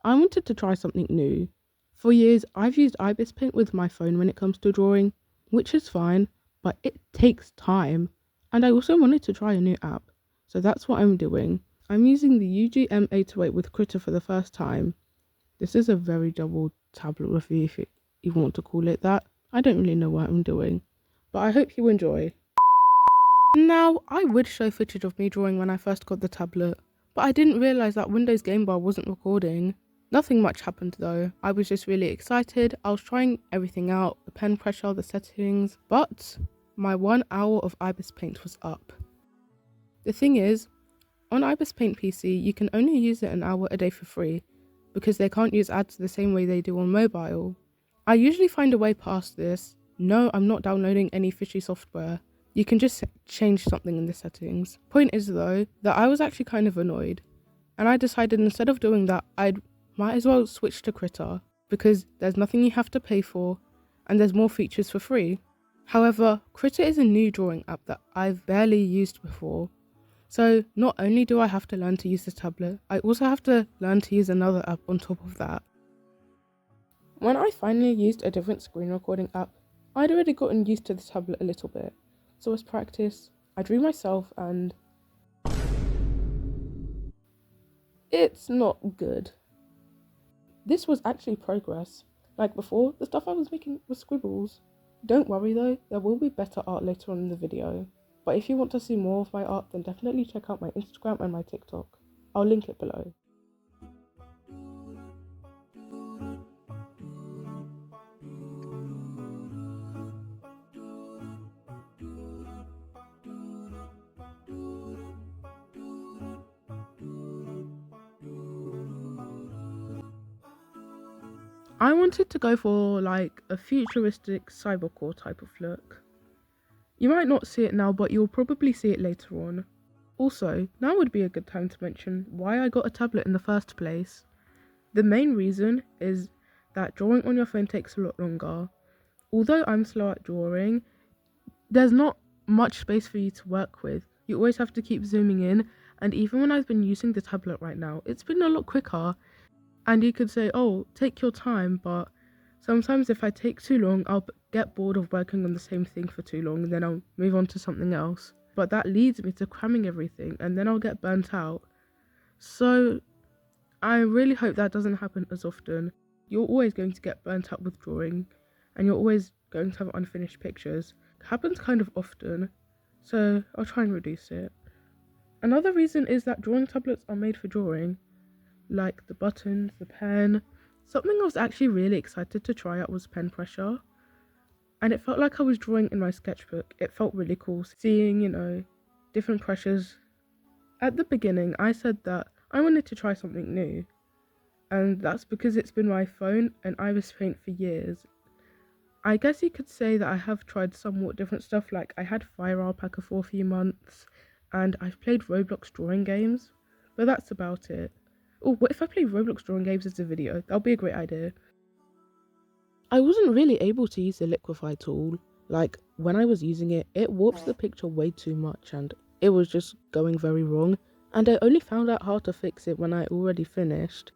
I wanted to try something new. For years, I've used Ibis Paint with my phone when it comes to drawing, which is fine, but it takes time. And I also wanted to try a new app, so that's what I'm doing. I'm using the UgeeM808 with Krita for the first time. This is a very double tablet review if you even want to call it that. I don't really know what I'm doing, but I hope you enjoy. Now, I would show footage of me drawing when I first got the tablet, but I didn't realise that Windows game bar wasn't recording. Nothing much happened though. I was just really excited. I was trying everything out, the pen pressure, the settings, but my 1 hour of Ibis Paint was up. The thing is, on Ibis Paint PC, you can only use it an hour a day for free, because they can't use ads the same way they do on mobile. I usually find a way past this. No, I'm not downloading any fishy software. You can just change something in the settings. Point is though, that I was actually kind of annoyed, and I decided instead of doing that, might as well switch to Krita, because there's nothing you have to pay for, and there's more features for free. However, Krita is a new drawing app that I've barely used before. So not only do I have to learn to use the tablet, I also have to learn to use another app on top of that. When I finally used a different screen recording app, I'd already gotten used to the tablet a little bit. So as practice, I drew myself and it's not good. This was actually progress. Like before, the stuff I was making was scribbles. Don't worry though, there will be better art later on in the video. But if you want to see more of my art, then definitely check out my Instagram and my TikTok. I'll link it below. I wanted to go for like a futuristic cybercore type of look. You might not see it now, but you'll probably see it later on. Also, now would be a good time to mention why I got a tablet in the first place. The main reason is that drawing on your phone takes a lot longer. Although I'm slow at drawing, there's not much space for you to work with. You always have to keep zooming in, and even when I've been using the tablet right now, it's been a lot quicker. And you could say, oh, take your time, but sometimes if I take too long, I'll get bored of working on the same thing for too long, and then I'll move on to something else. But that leads me to cramming everything, and then I'll get burnt out. So I really hope that doesn't happen as often. You're always going to get burnt out with drawing, and you're always going to have unfinished pictures. It happens kind of often, so I'll try and reduce it. Another reason is that drawing tablets are made for drawing, like the buttons, the pen. Something I was actually really excited to try out was pen pressure, and it felt like I was drawing in my sketchbook. It felt really cool seeing, different pressures. At the beginning, I said that I wanted to try something new, and that's because it's been my phone and Ibis Paint for years. I guess you could say that I have tried somewhat different stuff, like I had Fire Alpaca for a few months, and I've played Roblox drawing games, but that's about it. Oh, what if I play Roblox drawing games as a video? That'll be a great idea. I wasn't really able to use the liquify tool. Like, when I was using it, it warps the picture way too much and it was just going very wrong. And I only found out how to fix it when I already finished.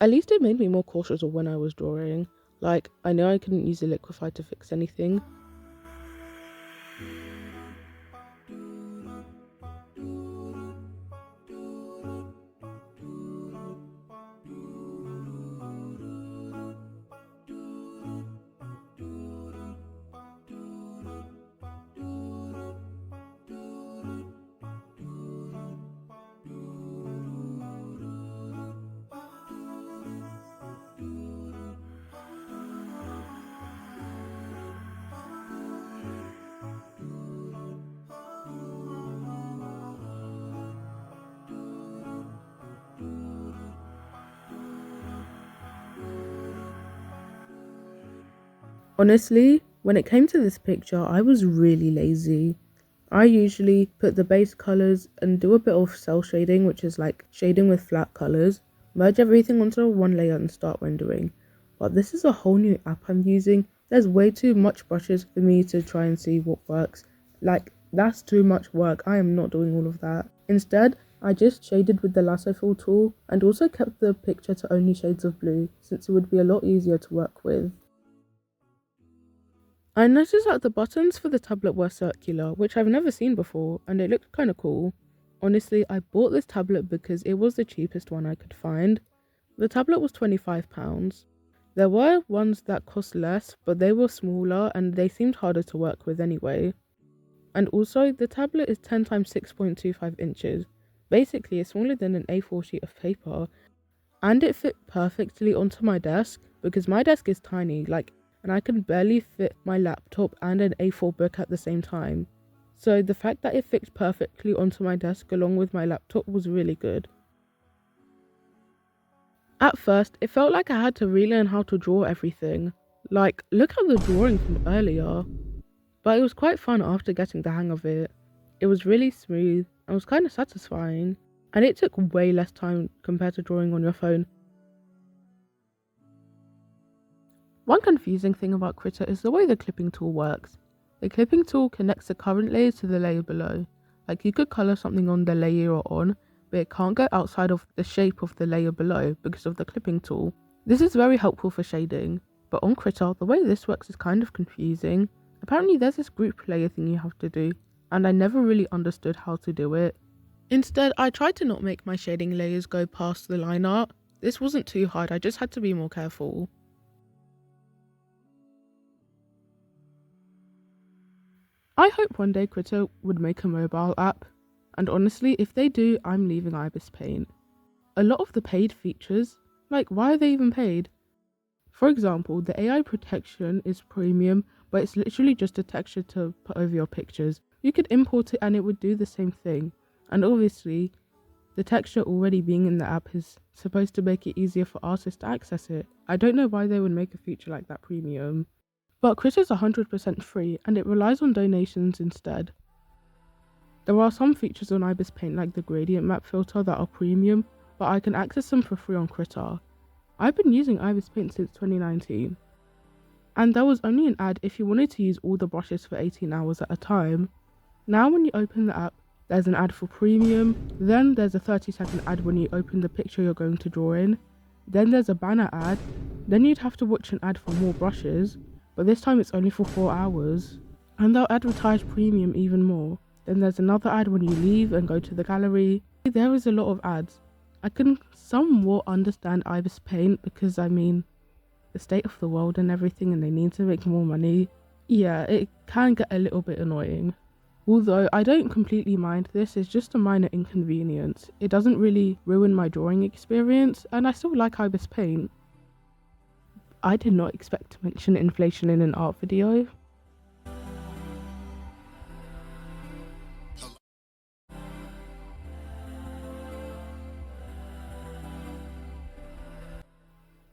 At least it made me more cautious of when I was drawing. Like, I know I couldn't use the liquify to fix anything. Honestly, when it came to this picture, I was really lazy. I usually put the base colours and do a bit of cell shading, which is like shading with flat colours, merge everything onto one layer and start rendering. But this is a whole new app I'm using. There's way too much brushes for me to try and see what works. Like, that's too much work. I am not doing all of that. Instead, I just shaded with the lasso fill tool and also kept the picture to only shades of blue since it would be a lot easier to work with. I noticed that the buttons for the tablet were circular, which I've never seen before, and it looked kinda cool. Honestly, I bought this tablet because it was the cheapest one I could find. The tablet was £25. There were ones that cost less, but they were smaller and they seemed harder to work with anyway. And also, the tablet is 10 x 6.25 inches. Basically, it's smaller than an A4 sheet of paper, and it fit perfectly onto my desk because my desk is tiny, and I can barely fit my laptop and an A4 book at the same time. So the fact that it fits perfectly onto my desk along with my laptop was really good. At first, it felt like I had to relearn how to draw everything. Look at the drawing from earlier. But it was quite fun after getting the hang of it. It was really smooth and was kind of satisfying, and it took way less time compared to drawing on your phone. One confusing thing about Krita is the way the clipping tool works. The clipping tool connects the current layer to the layer below. You could colour something on the layer you're on, but it can't go outside of the shape of the layer below because of the clipping tool. This is very helpful for shading, but on Krita, the way this works is kind of confusing. Apparently there's this group layer thing you have to do, and I never really understood how to do it. Instead, I tried to not make my shading layers go past the line art. This wasn't too hard, I just had to be more careful. I hope one day Krita would make a mobile app, and honestly, if they do, I'm leaving Ibis Paint. A lot of the paid features, why are they even paid? For example, the AI protection is premium, but it's literally just a texture to put over your pictures. You could import it and it would do the same thing. And obviously, the texture already being in the app is supposed to make it easier for artists to access it. I don't know why they would make a feature like that premium. But Krita is 100% free and it relies on donations instead. There are some features on Ibis Paint like the gradient map filter that are premium, but I can access them for free on Krita. I've been using Ibis Paint since 2019. And there was only an ad if you wanted to use all the brushes for 18 hours at a time. Now when you open the app, there's an ad for premium, then there's a 30-second ad when you open the picture you're going to draw in, then there's a banner ad, then you'd have to watch an ad for more brushes, but this time it's only for 4 hours. And they'll advertise premium even more. Then there's another ad when you leave and go to the gallery. There is a lot of ads. I can somewhat understand Ibis Paint because, the state of the world and everything and they need to make more money. Yeah, it can get a little bit annoying. Although I don't completely mind this, it's just a minor inconvenience. It doesn't really ruin my drawing experience and I still like Ibis Paint. I did not expect to mention inflation in an art video.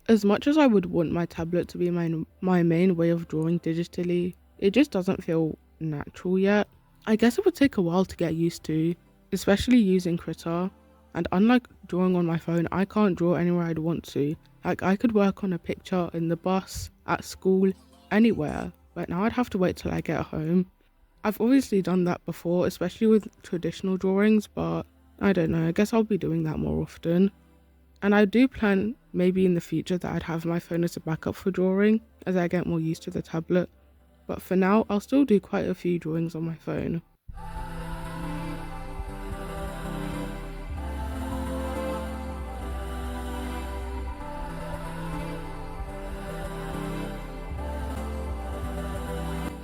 As much as I would want my tablet to be my main way of drawing digitally, it just doesn't feel natural yet. I guess it would take a while to get used to, especially using Krita. And unlike drawing on my phone, I can't draw anywhere I'd want to. I could work on a picture in the bus, at school, anywhere, but now I'd have to wait till I get home. I've obviously done that before, especially with traditional drawings, but I don't know, I guess I'll be doing that more often. And I do plan maybe in the future that I'd have my phone as a backup for drawing as I get more used to the tablet. But for now, I'll still do quite a few drawings on my phone.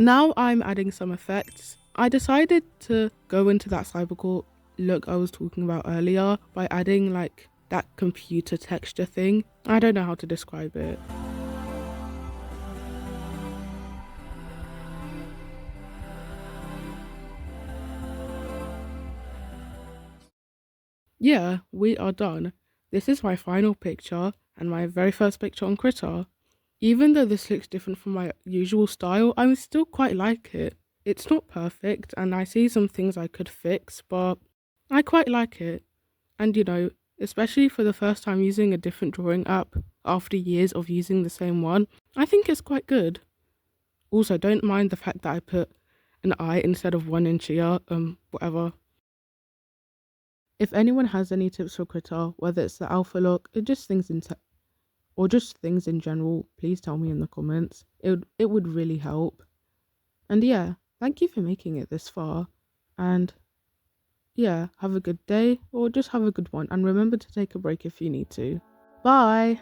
Now I'm adding some effects. I decided to go into that cybercore look I was talking about earlier by adding that computer texture thing. I don't know how to describe it. Yeah, we are done. This is my final picture and my very first picture on Krita. Even though this looks different from my usual style, I still quite like it. It's not perfect and I see some things I could fix, but I quite like it. And especially for the first time using a different drawing app after years of using the same one, I think it's quite good. Also, don't mind the fact that I put an I instead of one in Chia, whatever. If anyone has any tips for Krita, whether it's the alpha lock or just things in general, please tell me in the comments. It would really help. And yeah, thank you for making it this far. And yeah, have a good day or just have a good one. And remember to take a break if you need to. Bye!